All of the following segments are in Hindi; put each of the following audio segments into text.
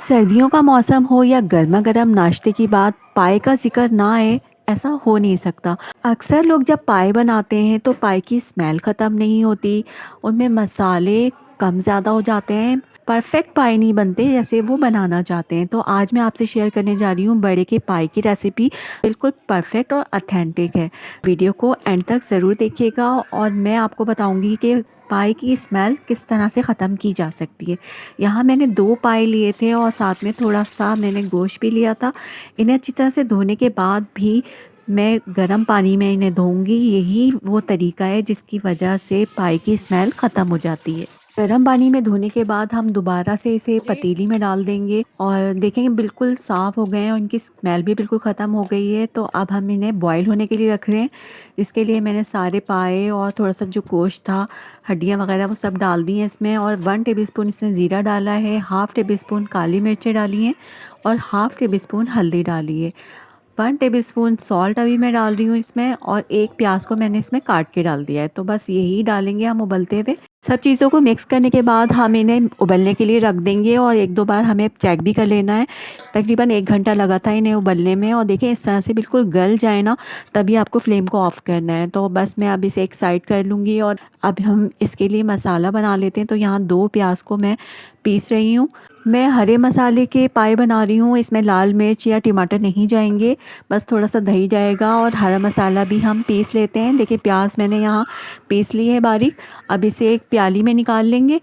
सर्दियों का मौसम हो या गर्मा गर्म नाश्ते की बात पाए का जिक्र ना आए ऐसा हो नहीं सकता। अक्सर लोग जब पाए बनाते हैं तो पाए की स्मेल ख़त्म नहीं होती, उनमें मसाले कम ज़्यादा हो जाते हैं, परफेक्ट पाए नहीं बनते जैसे वो बनाना चाहते हैं। तो आज मैं आपसे शेयर करने जा रही हूँ बड़े के पाए की रेसिपी, बिल्कुल परफेक्ट और ऑथेंटिक है। वीडियो को एंड तक ज़रूर देखिएगा और मैं आपको बताऊँगी कि पाए की स्मेल किस तरह से ख़त्म की जा सकती है। यहाँ मैंने 2 पाए लिए थे और साथ में थोड़ा-सा मैंने गोश्त भी लिया था। इन्हें अच्छी तरह से धोने के बाद भी मैं गर्म पानी में इन्हें धोऊँगी। यही वो तरीका है जिसकी वजह से पाए की स्मेल ख़त्म हो जाती है। गर्म पानी में धोने के बाद हम दोबारा से इसे पतीली में डाल देंगे और देखेंगे बिल्कुल साफ़ हो गए हैं और इनकी स्मेल भी बिल्कुल ख़त्म हो गई है। तो अब हम इन्हें बॉयल होने के लिए रख रहे हैं। इसके लिए मैंने सारे पाए और थोड़ा-सा जो गोश्त था, हड्डियाँ वगैरह वो सब डाल दी हैं इसमें और 1 टेबलस्पून इसमें ज़ीरा डाला है, हाफ़ टेबलस्पून काली मिर्चें डाली हैं और हाफ़ टेबलस्पून हल्दी डाली है। 1 टेबलस्पून सॉल्ट अभी मैं डाल रही हूँ इसमें और 1 प्याज को मैंने इसमें काट के डाल दिया है। तो बस यही डालेंगे हम उबलते हुए। सब चीज़ों को मिक्स करने के बाद हम इन्हें उबलने के लिए रख देंगे और 1-2 बार हमें चेक भी कर लेना है। तकरीबन 1 घंटा लगा था इन्हें उबलने में और देखिए इस तरह से बिल्कुल गल जाए ना, तभी आपको फ्लेम को ऑफ़ करना है। तो बस मैं अब इसे एक साइड कर लूँगी और अब हम इसके लिए मसाला बना लेते हैं। तो यहाँ 2 प्याज को मैं पीस रही हूँ। मैं हरे मसाले के पाए बना रही हूँ, इसमें लाल मिर्च या टमाटर नहीं जाएँगे, बस थोड़ा-सा दही जाएगा और हरा मसाला भी हम पीस लेते हैं। देखिए प्याज मैंने यहाँ पीस ली है बारीक। अब इसे एक प्याली में निकाल लेंगे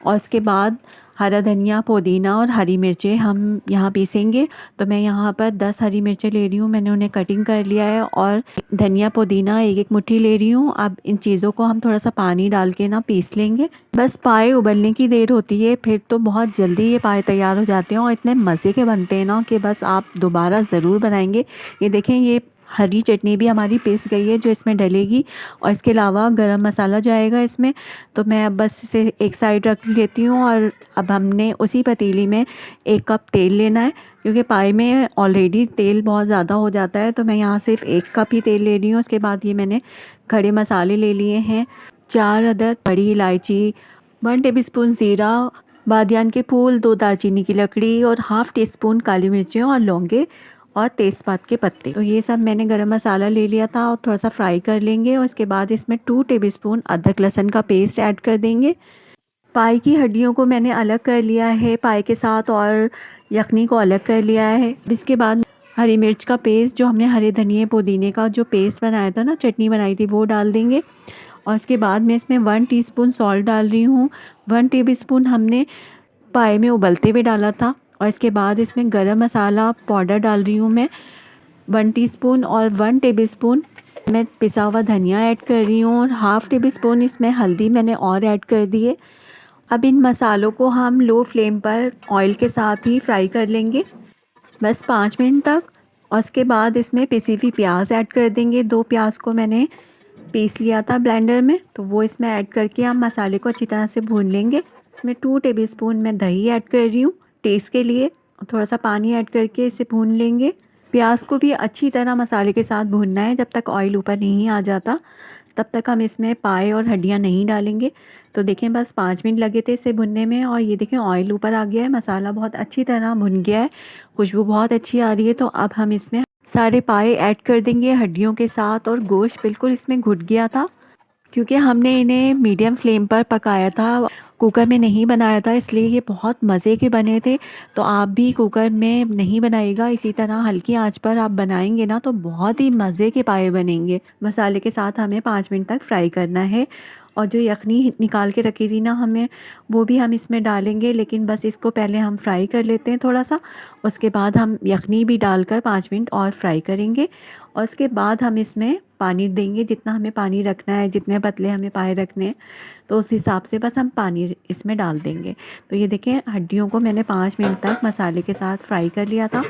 और उसके बाद हरा धनिया, पुदीना और हरी मिर्चें हम यहाँ पीसेंगे। तो मैं यहाँ पर 10 हरी मिर्चें ले रही हूँ, मैंने उन्हें कटिंग कर लिया है और धनिया, पुदीना एक-एक मुट्ठी ले रही हूँ। अब इन चीज़ों को हम थोड़ा-सा पानी डाल के ना पीस लेंगे। बस पाए उबलने की देर होती है, फिर तो बहुत जल्दी ये पाए तैयार हो जाते हैं और इतने मज़े के बनते हैं ना कि बस आप दोबारा ज़रूर बनाएँगे। ये देखें, ये हरी चटनी भी हमारी पिस गई है जो इसमें डलेगी और इसके अलावा गरम मसाला जाएगा इसमें। तो मैं अब बस इसे एक साइड रख लेती हूँ और अब हमने उसी पतीली में 1 कप तेल लेना है, क्योंकि पाए में ऑलरेडी तेल बहुत ज़्यादा हो जाता है। तो मैं यहाँ सिर्फ 1 कप ही तेल ले रही हूँ। उसके बाद ये मैंने खड़े मसाले ले लिए हैं, 4 अदद बड़ी इलायची, 1 टेबलस्पून ज़ीरा, बादियान के फूल, 2 दालचीनी की लकड़ी और हाफ़ टी स्पून काली मिर्चें और लौंगे और तेज़पात के पत्ते। तो ये सब मैंने गरम मसाला ले लिया था और थोड़ा-सा फ्राई कर लेंगे और उसके बाद इसमें 2 टेबलस्पून अदरक लहसुन का पेस्ट ऐड कर देंगे। पाई की हड्डियों को मैंने अलग कर लिया है पाई के साथ और यखनी को अलग कर लिया है। इसके बाद हरी मिर्च का पेस्ट, जो हमने हरे धनिए पुदीने का जो पेस्ट बनाया था ना, चटनी बनाई थी, वो डाल देंगे और उसके बाद मैं इसमें 1 टीस्पून सॉल्ट डाल रही हूँ। 1 टेबलस्पून हमने पाए में उबलते हुए डाला था और इसके बाद इसमें गरम मसाला पाउडर डाल रही हूँ मैं 1 टीस्पून और 1 टेबलस्पून मैं पिसा हुआ धनिया ऐड कर रही हूँ और हाफ़ टेबलस्पून इसमें हल्दी मैंने और ऐड कर दी है। अब इन मसालों को हम लो फ्लेम पर ऑयल के साथ ही फ्राई कर लेंगे, बस 5 मिनट तक। और उसके बाद इसमें पिसी हुई प्याज ऐड कर देंगे। 2 प्याज को मैंने पीस लिया था ब्लेंडर में, तो वो इसमें ऐड करके हम मसाले को अच्छी तरह से भून लेंगे। मैं 2 टेबलस्पून मैं दही ऐड कर रही हूँ टेस्ट के लिए और थोड़ा-सा पानी ऐड करके इसे भून लेंगे। प्याज को भी अच्छी तरह मसाले के साथ भूनना है, जब तक ऑयल ऊपर नहीं आ जाता तब तक हम इसमें पाए और हड्डियाँ नहीं डालेंगे। तो देखें बस 5 मिनट लगे थे इसे भुनने में और ये देखें ऑयल ऊपर आ गया है, मसाला बहुत अच्छी तरह भुन गया है, खुशबू बहुत अच्छी आ रही है। तो अब हम इसमें सारे पाए ऐड कर देंगे हड्डियों के साथ और गोश्त बिल्कुल इसमें घुट गया था, क्योंकि हमने इन्हें मीडियम फ्लेम पर पकाया था, कुकर में नहीं बनाया था, इसलिए ये बहुत मज़े के बने थे। तो आप भी कुकर में नहीं बनाइएगा, इसी तरह हल्की आंच पर आप बनाएंगे ना तो बहुत ही मज़े के पाए बनेंगे। मसाले के साथ हमें 5 मिनट तक फ्राई करना है और जो यखनी निकाल के रखी थी ना हमें, वो भी हम इसमें डालेंगे, लेकिन बस इसको पहले हम फ्राई कर लेते हैं थोड़ा सा। उसके बाद हम यखनी भी डालकर 5 मिनट और फ्राई करेंगे और उसके बाद हम इसमें पानी देंगे, जितना हमें पानी रखना है, जितने पतले हमें पाए रखने हैं तो उस हिसाब से बस हम पानी इसमें डाल देंगे। तो ये देखें हड्डियों को मैंने 5 मिनट तक मसाले के साथ फ्राई कर लिया था।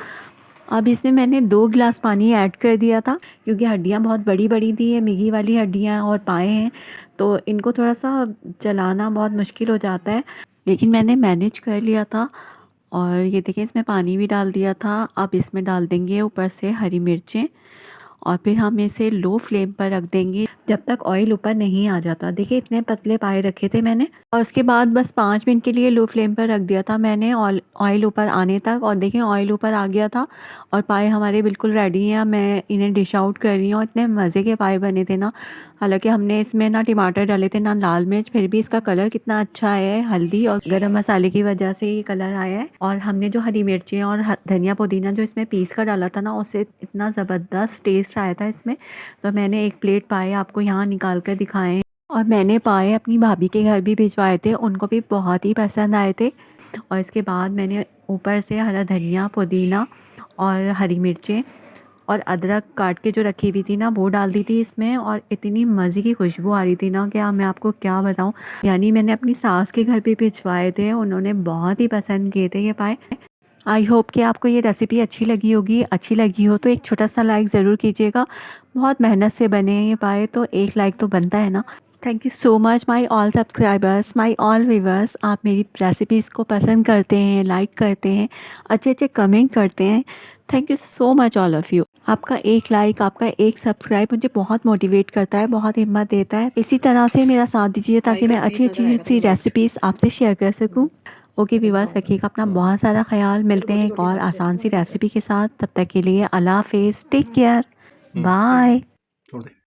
अब इसमें मैंने 2 गिलास पानी ऐड कर दिया था, क्योंकि हड्डियाँ बहुत बड़ी बड़ी थी, ये मिगी वाली हड्डियाँ और पाए हैं, तो इनको थोड़ा सा चलाना बहुत मुश्किल हो जाता है, लेकिन मैंने मैनेज कर लिया था। और ये देखें इसमें पानी भी डाल दिया था। अब इसमें डाल देंगे ऊपर से हरी मिर्चें और फिर हम इसे लो फ्लेम पर रख देंगे जब तक ऑयल ऊपर नहीं आ जाता। देखिए इतने पतले पाए रखे थे मैंने और उसके बाद बस 5 मिनट के लिए लो फ्लेम पर रख दिया था मैंने ऑयल ऊपर आने तक। और देखिए ऑयल ऊपर आ गया था और पाए हमारे बिल्कुल रेडी हैं। मैं इन्हें डिश आउट कर रही हूँ। इतने मज़े के पाए बने थे ना। हालांकि हमने इसमें ना टमाटर डाले थे ना लाल मिर्च, फिर भी इसका कलर कितना अच्छा आया है। हल्दी और गरम मसाले की वजह से ये कलर आया है। और हमने जो हरी मिर्चें और धनिया पुदीना जो इसमें पीस कर डाला था ना, उससे इतना ज़बरदस्त टेस्ट आया था इसमें। तो मैंने एक प्लेट पाए आपको यहाँ निकाल कर दिखाए हैं। और मैंने पाए अपनी भाभी के घर भी भिजवाए थे, उनको भी बहुत ही पसंद आए थे। और इसके बाद मैंने ऊपर से हरा धनिया, पुदीना और हरी मिर्चें और अदरक काट के जो रखी हुई थी ना, वो डाल दी थी इसमें। और इतनी मज़े की खुशबू आ रही थी ना, क्या मैं आपको क्या बताऊं। यानी मैंने अपनी सास के घर भी भिजवाए थे, उन्होंने बहुत ही पसंद किए थे ये पाए। आई होप कि आपको ये रेसिपी अच्छी लगी होगी। अच्छी लगी हो तो एक छोटा सा लाइक ज़रूर कीजिएगा। बहुत मेहनत से बने हैं ये पाए, तो एक लाइक तो बनता है ना। Thank you so much my all subscribers, my all viewers. आप मेरी रेसिपीज़ को पसंद करते हैं, लाइक करते हैं, अच्छे अच्छे कमेंट करते हैं। Thank you so much all of you. आपका एक लाइक, आपका एक सब्सक्राइब मुझे बहुत मोटिवेट करता है, बहुत हिम्मत देता है। इसी तरह से मेरा साथ दीजिए ताकि मैं अच्छी अच्छी सी रेसिपीज़ आपसे शेयर कर सकूँ। ओके व्यूवर्स, रखिएगा अपना बहुत सारा ख्याल। मिलते हैं एक और आसान सी रेसिपी के साथ। तब तक के लिए अल्लाह हाफिज़, टेक केयर, बाय।